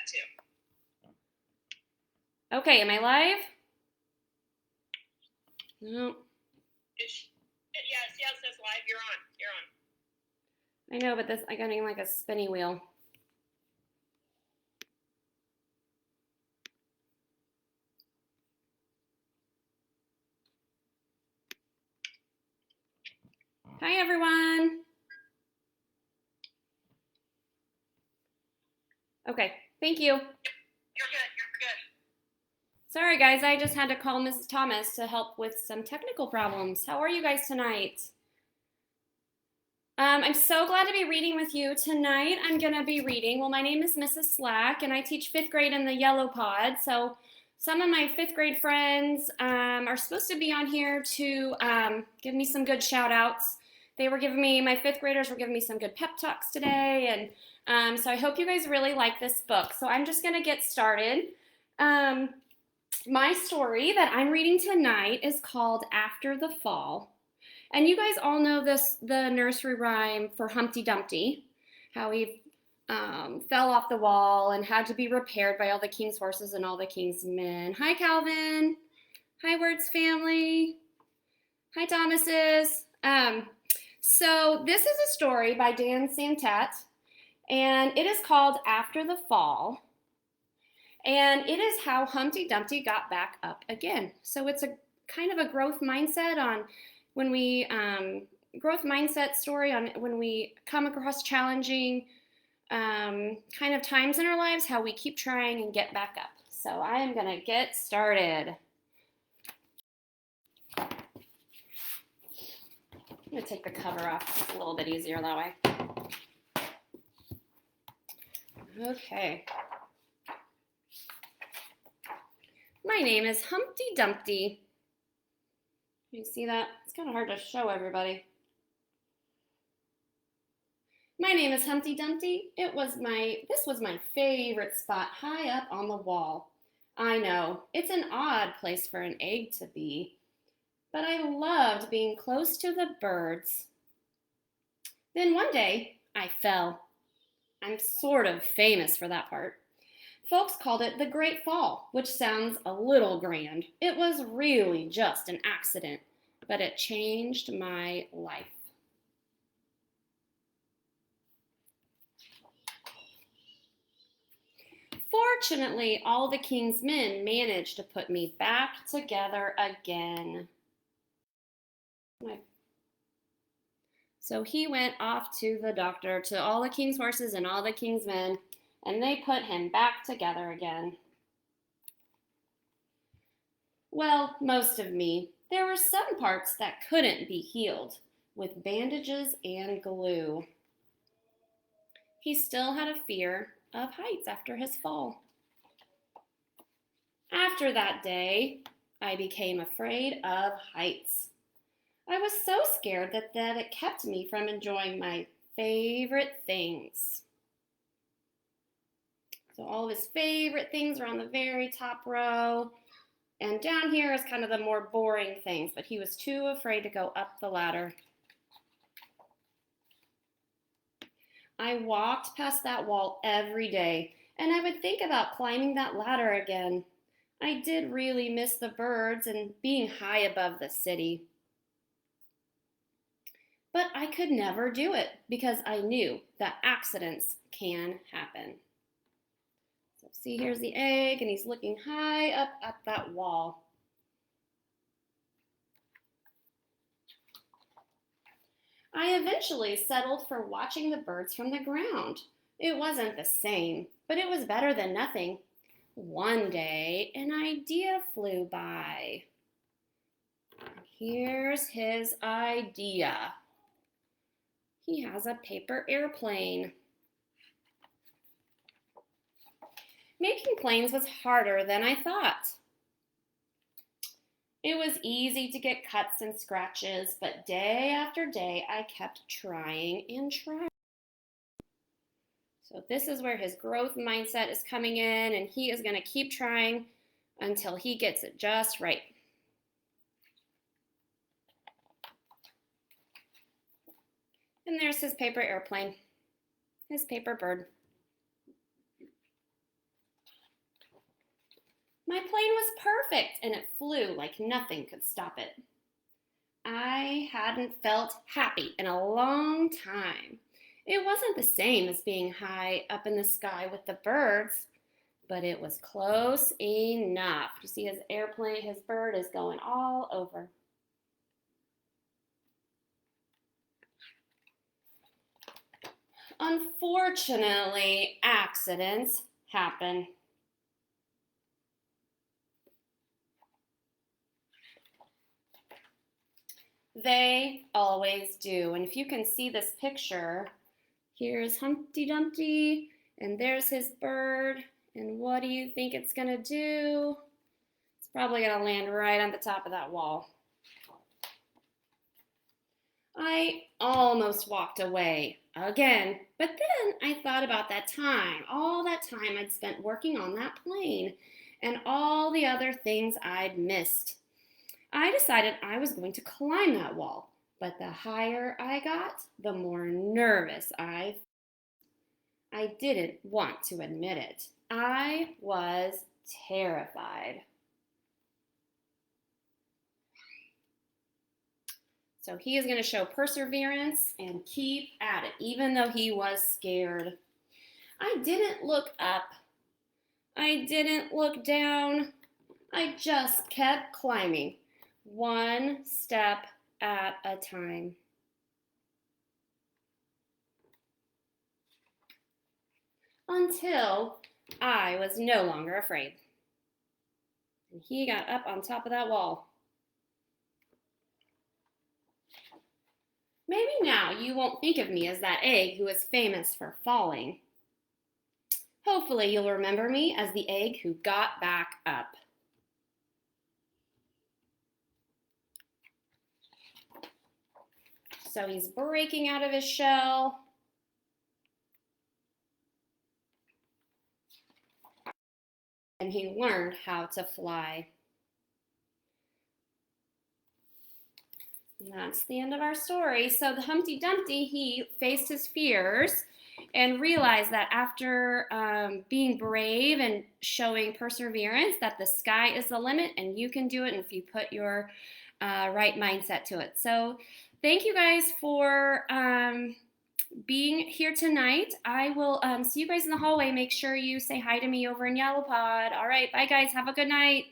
too. Okay, am I live? No. Yes, it says live. You're on. I know, but this I'm getting like a spinny wheel. Hi, everyone. Okay, thank you. You're good. Sorry, guys, I just had to call Mrs. Thomas to help with some technical problems. How are you guys tonight? I'm so glad to be reading with you. Tonight, I'm going to be reading. Well, my name is Mrs. Slack, and I teach 5th grade in the Yellow Pod. So some of my 5th grade friends are supposed to be on here to give me some good shout outs. They were giving me, my 5th graders were giving me some good pep talks today. And so I hope you guys really like this book. So I'm just going to get started. My story that I'm reading tonight is called After the Fall. And you guys all know the nursery rhyme for Humpty Dumpty, how he fell off the wall and had to be repaired by all the king's horses and all the king's men. Hi, Calvin. Hi, Words family. Hi, Thomases. So this is a story by Dan Santat, and it is called After the Fall. And it is how Humpty Dumpty got back up again. So it's a kind of a growth mindset on when we growth mindset story on when we come across challenging kind of times in our lives, how we keep trying and get back up. So I am gonna get started. I'm gonna take the cover off. It's a little bit easier that way. Okay. My name is Humpty Dumpty. You see that? It's kind of hard to show everybody. My name is Humpty Dumpty. This was my favorite spot, high up on the wall. I know, it's an odd place for an egg to be, but I loved being close to the birds. Then one day, I fell. I'm sort of famous for that part. Folks called it the Great Fall, which sounds a little grand. It was really just an accident, but it changed my life. Fortunately, all the king's men managed to put me back together again. So he went off to the doctor, to all the king's horses and all the king's men, and they put him back together again. Well, most of me. There were some parts that couldn't be healed with bandages and glue. He still had a fear of heights after his fall. After that day, I became afraid of heights. I was so scared that it kept me from enjoying my favorite things. So all of his favorite things are on the very top row. And down here is kind of the more boring things, but he was too afraid to go up the ladder. I walked past that wall every day, and I would think about climbing that ladder again. I did really miss the birds and being high above the city. But I could never do it because I knew that accidents can happen. So see, here's the egg, and he's looking high up at that wall. I eventually settled for watching the birds from the ground. It wasn't the same, but it was better than nothing. One day, an idea flew by. Here's his idea. He has a paper airplane. Making planes was harder than I thought. It was easy to get cuts and scratches, but day after day I kept trying and trying. So this is where his growth mindset is coming in, and he is going to keep trying until he gets it just right. And there's his paper airplane, his paper bird. My plane was perfect and it flew like nothing could stop it. I hadn't felt happy in a long time. It wasn't the same as being high up in the sky with the birds, but it was close enough. You see his airplane, his bird is going all over. Unfortunately, accidents happen. They always do. And if you can see this picture, here's Humpty Dumpty, and there's his bird. And what do you think it's going to do? It's probably going to land right on the top of that wall. I almost walked away again, but then I thought about that time, all that time I'd spent working on that plane, and all the other things I'd missed. I decided I was going to climb that wall, but the higher I got, the more nervous I didn't want to admit it. I was terrified. So he is going to show perseverance and keep at it, even though he was scared. I didn't look up. I didn't look down. I just kept climbing, one step at a time. Until I was no longer afraid. And he got up on top of that wall. Maybe now you won't think of me as that egg who is famous for falling. Hopefully you'll remember me as the egg who got back up. So he's breaking out of his shell. And he learned how to fly. And that's the end of our story. So the Humpty Dumpty, he faced his fears and realized that after being brave and showing perseverance, that the sky is the limit and you can do it if you put your right mindset to it. So thank you guys for being here tonight. I will see you guys in the hallway. Make sure you say hi to me over in Yellow Pod. All right, bye guys. Have a good night.